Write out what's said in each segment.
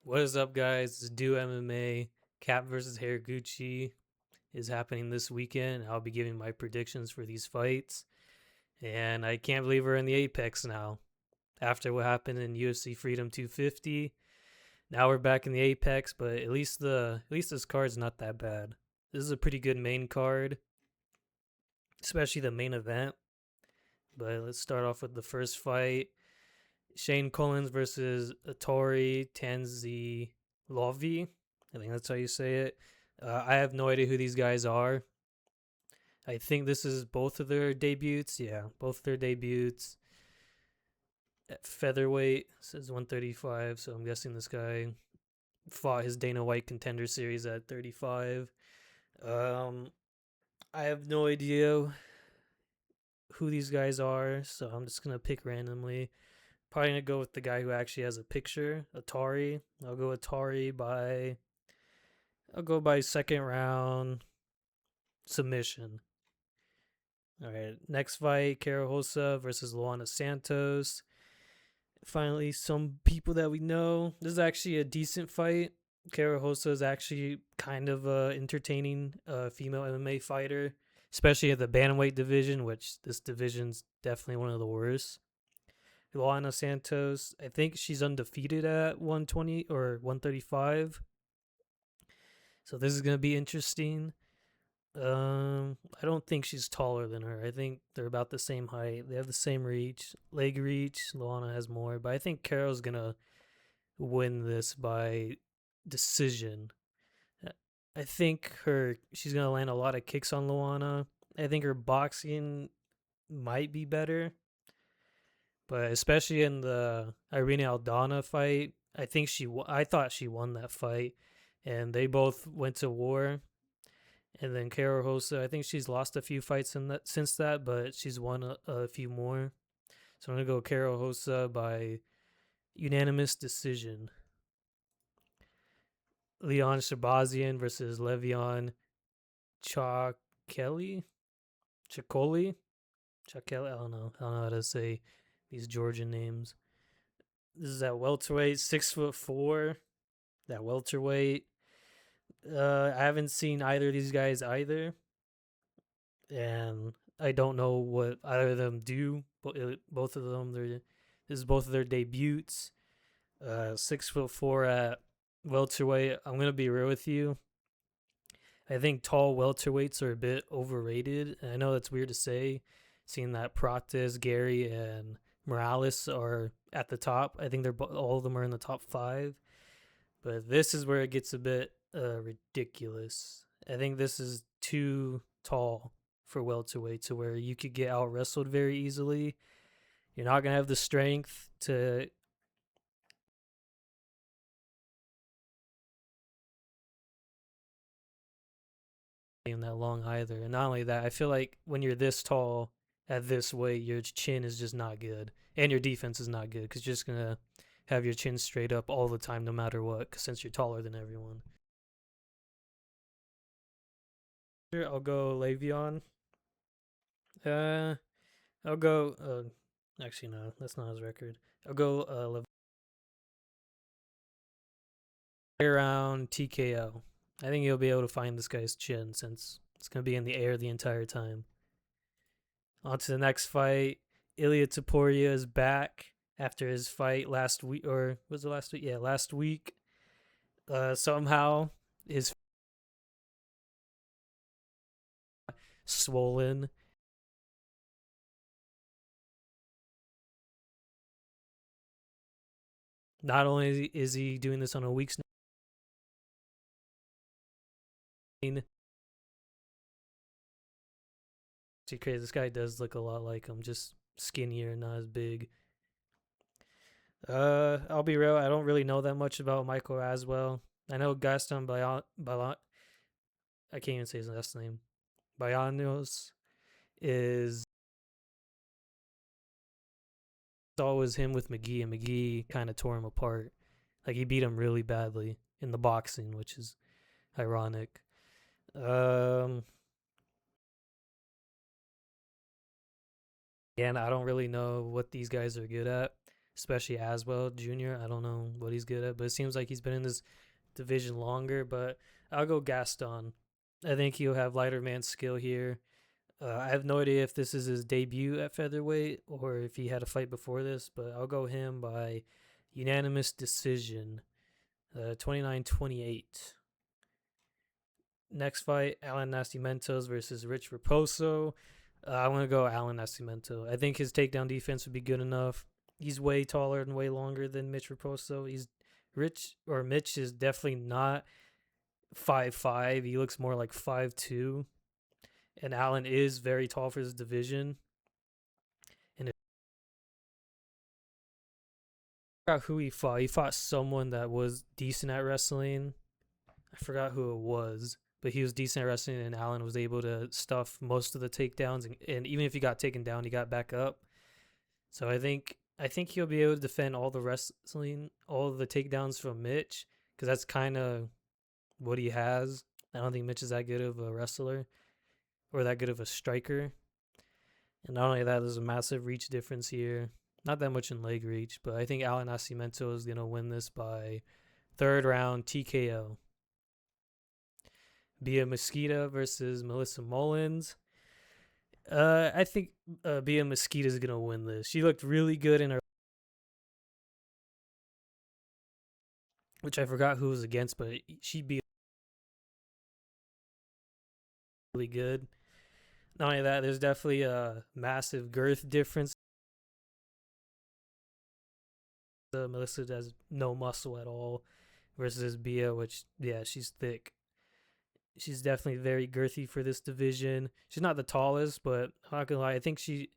What is up, guys? It's Do MMA. Cap versus Horiguchi is happening this weekend. I'll be giving my predictions for these fights. And I can't believe we're in the Apex now. After what happened in UFC Freedom 250, now we're back in the Apex, but at least this card's not that bad. This is a pretty good main card, especially the main event. But let's start off with the first fight. Shane Collins versus Atori Tanzilovi. I think that's how you say it. I have no idea who these guys are. I think this is both of their debuts. Yeah, both their debuts. At featherweight, says 135, so I'm guessing this guy fought his Dana White Contender Series at 35. Um, I have no idea who these guys are, so I'm just gonna pick randomly. Probably gonna go with the guy who actually has a picture, Atari. I'll go by second round submission. All right, next fight: Cara Hosa versus Luana Santos. Finally, some people that we know. This is actually a decent fight. Cara Hosa is actually kind of a entertaining female MMA fighter, especially at the bantamweight division, which this division's definitely one of the worst. Luana Santos, I think she's undefeated at 120 or 135. So this is gonna be interesting. I don't think she's taller than her. I think they're about the same height. They have the same reach, leg reach. Luana has more, but I think Carol's gonna win this by decision. I think she's gonna land a lot of kicks on Luana. I think her boxing might be better, but especially in the Irene Aldana fight, I thought she won that fight, and they both went to war. And then Cara Hosa, I think she's lost a few fights since that, but she's won a few more. So I'm gonna go Cara Hosa by unanimous decision. Leon Shabazian versus Levion Chakeli. Chakoli? Chakeli? I don't know how to say these Georgian names. This is at welterweight, 6'4". That welterweight. I haven't seen either of these guys either, and I don't know what either of them do. But both of them, this is both of their debuts. 6'4" at welterweight. I'm gonna be real with you. I think tall welterweights are a bit overrated. And I know that's weird to say, seeing that Prates, Gary, and Morales are at the top. I think all of them are in the top 5. But this is where it gets a bit ridiculous. I think this is too tall for welterweight to where you could get out wrestled very easily. You're not gonna have the strength to game that long either. And not only that, I feel like when you're this tall at this weight, your chin is just not good, and your defense is not good because you're just gonna have your chin straight up all the time, no matter what. Since you're taller than everyone. I'll go Le'Veon. Uh, I'll go. Actually, no, that's not his record. I'll go around TKO. I think you'll be able to find this guy's chin since it's gonna be in the air the entire time. On to the next fight. Ilya Taporia is back after his fight last week, or was it last week? Yeah, last week. Somehow his swollen. Not only is he doing this on a week's notice, crazy. This guy does look a lot like him, just skinnier, not as big. I'll be real. I don't really know that much about Michael Aswell. I know Gaston I can't even say his last name. Baianos is always him with McGee, and McGee kind of tore him apart. Like he beat him really badly in the boxing, which is ironic. Um, and I don't really know what these guys are good at. especially Aswell Jr. I don't know what he's good at, but it seems like he's been in this division longer. But I'll go Gaston. I think he'll have lighter man skill here. I have no idea if this is his debut at featherweight or if he had a fight before this, but I'll go him by unanimous decision, 29-28. Next fight, Alan Nascimentos versus Rich Raposo. I want to go Alan Nascimento. I think his takedown defense would be good enough. He's way taller and way longer than Mitch Raposo. Mitch is definitely not 5'5". He looks more like 5'2". And Alan is very tall for his division. And I forgot who he fought. He fought someone that was decent at wrestling. I forgot who it was, but he was decent at wrestling, and Allen was able to stuff most of the takedowns. And even if he got taken down, he got back up. So I think he'll be able to defend all the wrestling, all the takedowns from Mitch, because that's kind of what he has. I don't think Mitch is that good of a wrestler or that good of a striker. And not only that, there's a massive reach difference here. Not that much in leg reach, but I think Alan Nascimento is going to win this by third round TKO. Bia Mesquita versus Melissa Mullins. I think Bia Mesquita is going to win this. She looked really good in her, which I forgot who was against, but she'd be really good. Not only that, there's definitely a massive girth difference. Melissa has no muscle at all versus Bia, which, yeah, she's thick. She's definitely very girthy for this division. She's not the tallest, but I'm not gonna lie, I think she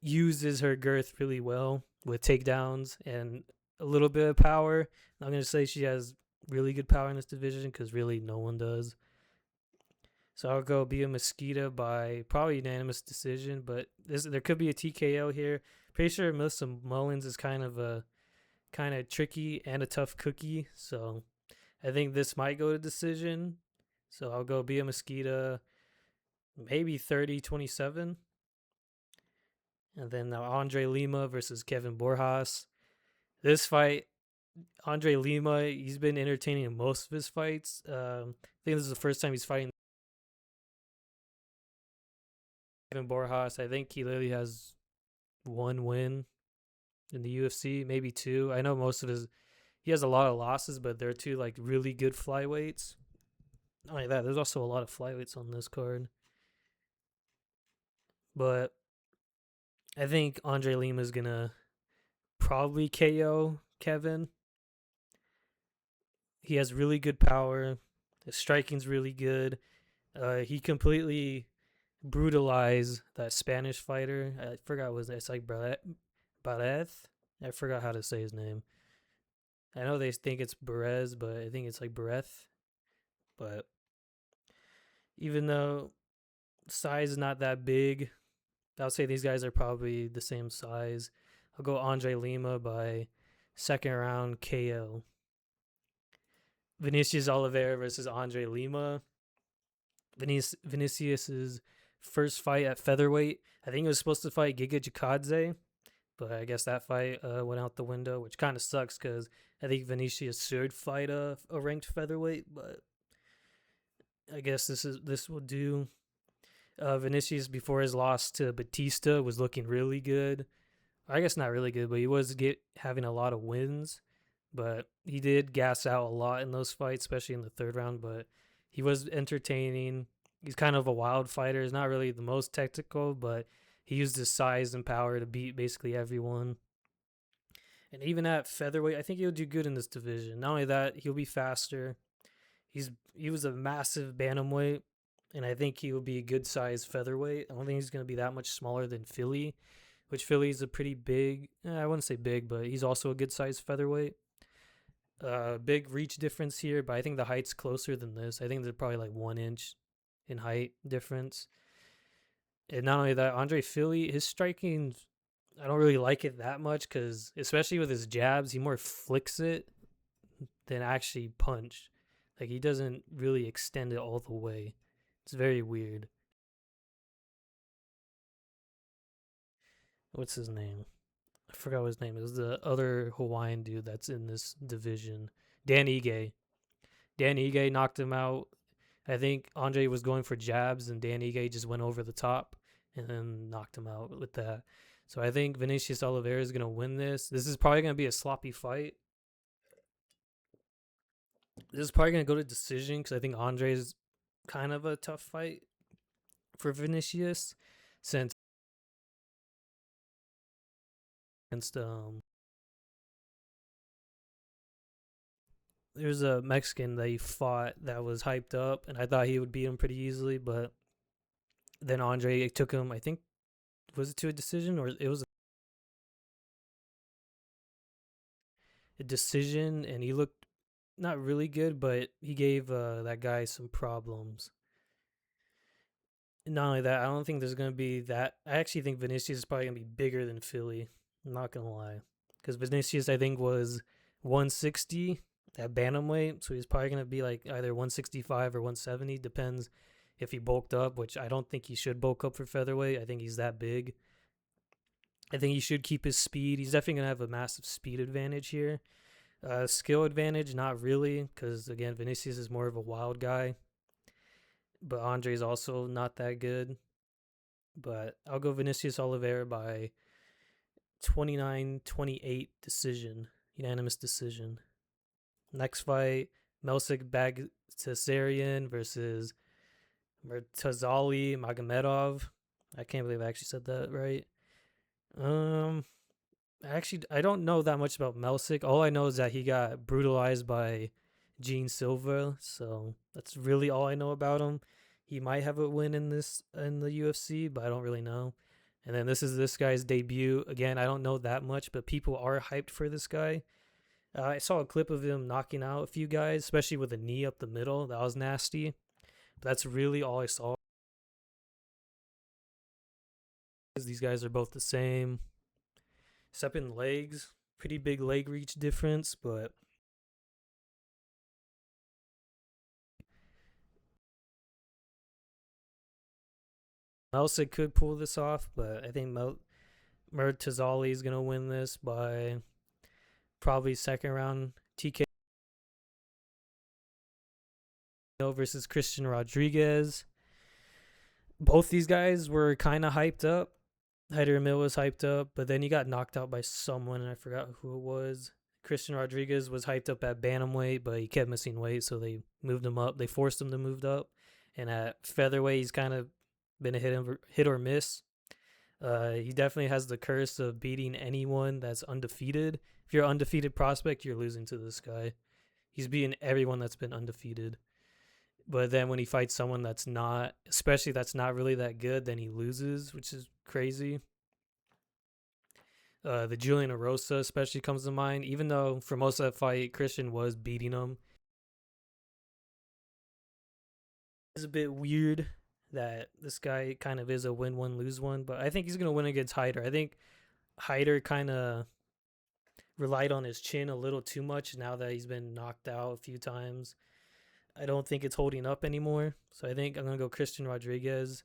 uses her girth really well with takedowns and a little bit of power. I'm gonna say she has really good power in this division because really no one does. So I'll go Bia Mesquita by probably unanimous decision, but there could be a TKO here. Pretty sure Melissa Mullins is kind of tricky and a tough cookie, so I think this might go to decision. So I'll go Bia Mesquita, maybe 30-27. And then now Andre Lima versus Kevin Borjas. This fight, Andre Lima, he's been entertaining in most of his fights. I think this is the first time he's fighting Kevin Borjas. I think he literally has one win in the UFC, maybe two. I know he has a lot of losses, but they're two like really good flyweights. Not only that, there's also a lot of flyweights on this card. But I think Andre Lima is going to probably KO Kevin. He has really good power. His striking's really good. He completely brutalized that Spanish fighter. I forgot what it's like Barez. I forgot how to say his name. I know they think it's Perez, but I think it's like Bereth. But even though size is not that big, I'll say these guys are probably the same size. I'll go Andre Lima by second round KO. Vinicius Oliveira versus Andre Lima. Vinicius's first fight at featherweight. I think he was supposed to fight Giga Chikadze, but I guess that fight went out the window, which kind of sucks because I think Vinicius should fight a ranked featherweight, but I guess this will do. Vinicius, before his loss to Batista, was looking really good. I guess not really good, but he was having a lot of wins. But he did gas out a lot in those fights, especially in the third round. But he was entertaining. He's kind of a wild fighter. He's not really the most technical, but he used his size and power to beat basically everyone. And even at featherweight, I think he'll do good in this division. Not only that, he'll be faster. He was a massive bantamweight, and I think he will be a good size featherweight. I don't think he's going to be that much smaller than Philly, which Philly is a pretty big. I wouldn't say big, but he's also a good size featherweight. Big reach difference here, but I think the height's closer than this. I think they're probably like 1 inch in height difference. And not only that, Andre Philly, his striking, I don't really like it that much because, especially with his jabs, he more flicks it than actually punch. Like, he doesn't really extend it all the way. It's very weird. What's his name? I forgot what his name is. The other Hawaiian dude that's in this division, Dan Ige. Dan Ige knocked him out. I think Andre was going for jabs, and Dan Ige just went over the top and then knocked him out with that. So I think Vinicius Oliveira is gonna win this. This is probably gonna be a sloppy fight. This is probably gonna go to decision because I think Andre is kind of a tough fight for Vinicius since against there's a Mexican that he fought that was hyped up, and I thought he would beat him pretty easily, but then Andre took him. I think was it to a decision or it was a decision, and he looked not really good, but he gave that guy some problems. Not only that, I don't think there's gonna be that. I actually think Vinicius is probably gonna be bigger than Philly. I'm not gonna lie, because Vinicius I think was 160 at bantamweight, so he's probably gonna be like either 165 or 170. Depends if he bulked up, which I don't think he should bulk up for featherweight. I think he's that big. I think he should keep his speed. He's definitely gonna have a massive speed advantage here. Skill advantage, not really, because again, Vinicius is more of a wild guy, but Andre's also not that good. But I'll go Vinicius Oliveira by 29-28 decision, unanimous decision. Next fight, Melsik Bagdasaryan versus Murtazali Magomedov. I can't believe I actually said that right. Um, I don't know that much about Melsik. All I know is that he got brutalized by Gene Silva, so that's really all I know about him. He might have a win in the UFC, but I don't really know. And then this is this guy's debut. Again, I don't know that much, but people are hyped for this guy. I saw a clip of him knocking out a few guys, especially with a knee up the middle. That was nasty. But that's really all I saw. These guys are both the same, except in legs. Pretty big leg reach difference, but Melsik could pull this off. But I think Murtazali is gonna win this by probably second round TKO versus Christian Rodriguez. Both these guys were kind of hyped up. Hyder Mill was hyped up, but then he got knocked out by someone, and I forgot who it was. Christian Rodriguez was hyped up at bantamweight, but he kept missing weight, so they moved him up. They forced him to move up, and at featherweight, he's kind of been a hit or miss. He definitely has the curse of beating anyone that's undefeated. If you're an undefeated prospect, you're losing to this guy. He's beating everyone that's been undefeated. But then when he fights someone that's not, especially that's not really that good, then he loses, which is crazy. The Julian Erosa especially comes to mind, even though for most of that fight, Christian was beating him. It's a bit weird that this guy kind of is a win one, lose one, but I think he's going to win against Hyder. I think Hyder kind of relied on his chin a little too much now that he's been knocked out a few times. I don't think it's holding up anymore. So I think I'm going to go Christian Rodriguez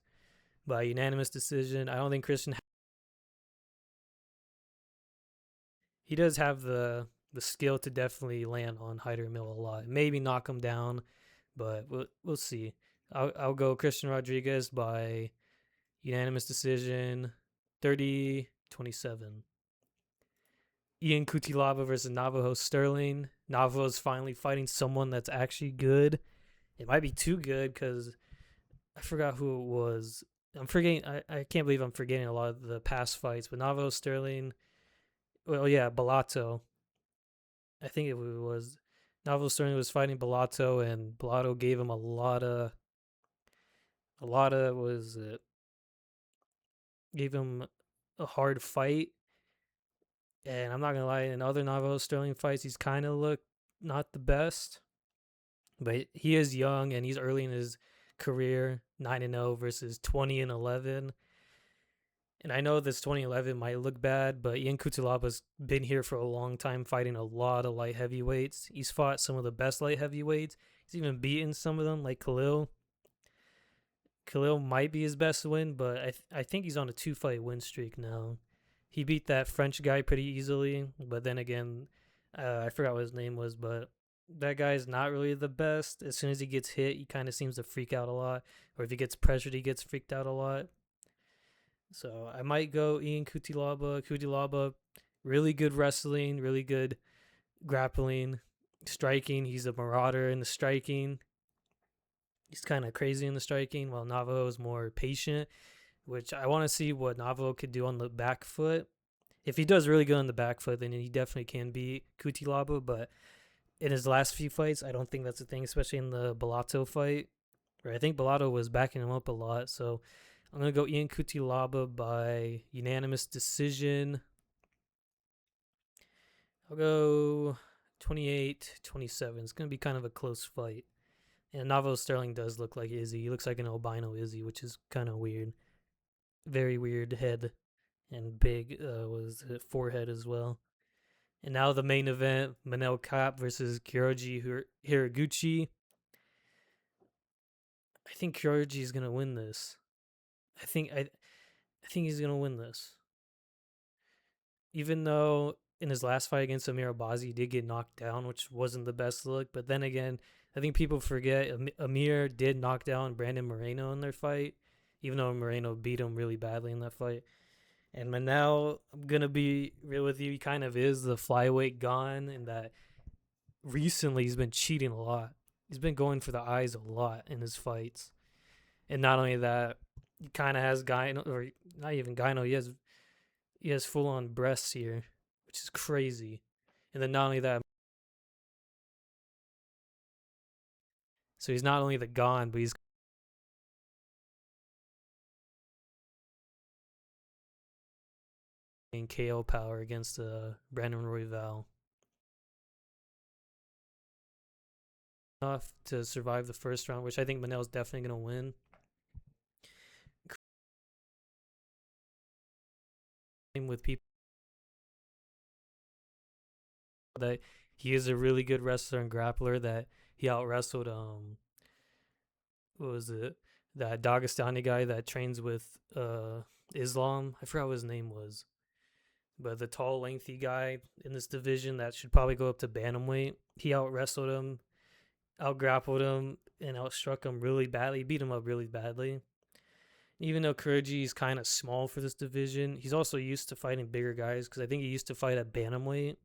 by unanimous decision. I don't think Christian. He does have the skill to definitely land on Hyder Mill a lot. Maybe knock him down, but we'll see. I'll go Christian Rodriguez by unanimous decision, 30-27. Ian Cutelaba versus Navajo Sterling. Navajo's finally fighting someone that's actually good. It might be too good because I forgot who it was. I'm forgetting. I can't believe I'm forgetting a lot of the past fights. But Navajo Sterling. Well, yeah, Bellato. I think it was Navajo Sterling was fighting Bellato, and Bellato gave him a lot of was it gave him a hard fight. And I'm not gonna lie, in other Navajo Sterling fights, he's kind of looked not the best. But he is young and he's early in his career, 9-0 versus 20-11. And I know this 2011 might look bad, but Ian Kutulaba's been here for a long time, fighting a lot of light heavyweights. He's fought some of the best light heavyweights. He's even beaten some of them, like Khalil. Khalil might be his best win, but I think he's on a 2-fight win streak now. he beat that French guy pretty easily. But then again, I forgot what his name was, but that guy's not really the best. As soon as he gets hit, he kind of seems to freak out a lot. Or if he gets pressured, he gets freaked out a lot. So I might go Ian Cutelaba. Cutelaba, really good wrestling, really good grappling, striking. He's a marauder in the striking. He's kind of crazy in the striking, while Navajo is more patient, which I want to see what Navajo could do on the back foot. If he does really good on the back foot, then he definitely can beat Cutelaba. But in his last few fights, I don't think that's a thing, especially in the Bellato fight, where I think Bellato was backing him up a lot. So I'm going to go Ian Cutelaba by unanimous decision. I'll go 28-27. It's going to be kind of a close fight. And Navajo Sterling does look like Izzy. He looks like an albino Izzy, which is kind of weird. Very weird head and big was it forehead as well. And now the main event, Manel Kape versus Koji Horiguchi. I think Kyoji is gonna win this. I think he's gonna win this. Even though in his last fight against Amir Abazi, he did get knocked down, which wasn't the best look. But then again, I think people forget Amir did knock down Brandon Moreno in their fight, even though Moreno beat him really badly in that fight. And Manel, I'm gonna be real with you, he kind of is the flyweight gone, in that recently he's been cheating a lot. He's been going for the eyes a lot in his fights. And not only that, he kind of has gyno, or not even gyno, he has full on breasts here, which is crazy. And then not only that, so he's not only the gone, but he's in KO power against Brandon Royval. Enough to survive the first round, which I think Manel's definitely going to win. With people that he is a really good wrestler and grappler, that he out wrestled what was it, that Dagestani guy that trains with Islam. I forgot what his name was, but the tall lengthy guy in this division that should probably go up to bantamweight. He out wrestled him, out grappled him, and outstruck him really badly. He beat him up really badly. Even though Kurji is kind of small for this division, he's also used to fighting bigger guys, because I think he used to fight at bantamweight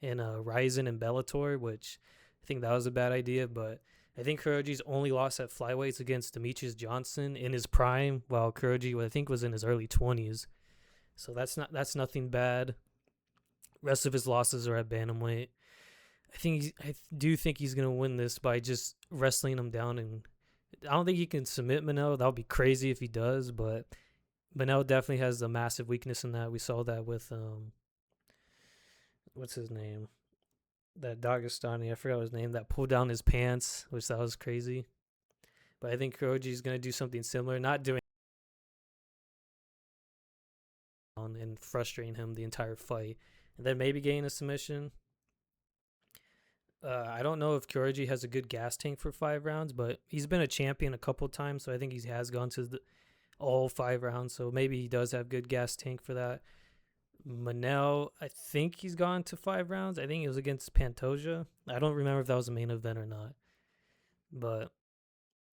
in Ryzen and Bellator, which I think that was a bad idea. But I think Kurji's only lost at flyweights against Demetrius Johnson in his prime, while Kurji, I think, was in his early 20s. So that's nothing bad. Rest of his losses are at bantamweight. I do think he's gonna win this by just wrestling him down, and I don't think he can submit Manel. That would be crazy if he does, but Manel definitely has a massive weakness in that. We saw that with what's his name? That Dagestani, I forgot his name, that pulled down his pants, which that was crazy. But I think Kuroji's gonna do something similar, not doing and frustrating him the entire fight, and then maybe gain a submission. I don't know if Kyoji has a good gas tank for 5 rounds, but he's been a champion a couple times, so I think he has gone to all 5 rounds, so maybe he does have good gas tank for that. Manel, I think he's gone to 5 rounds. I think it was against Pantoja. I don't remember if that was a main event or not, but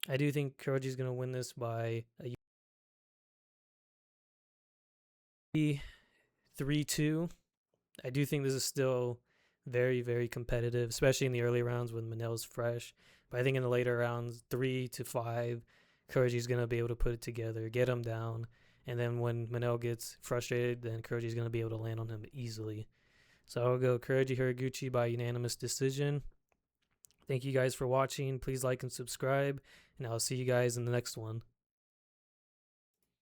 I do think Kyoji's going to win this by a 3-2. I do think this is still very, very competitive, especially in the early rounds when Manel's fresh. But I think in the later rounds, 3-5, Kurji's going to be able to put it together, get him down. And then when Manel gets frustrated, then Kurji's going to be able to land on him easily. So I'll go Koji Horiguchi by unanimous decision. Thank you guys for watching. Please like and subscribe, and I'll see you guys in the next one.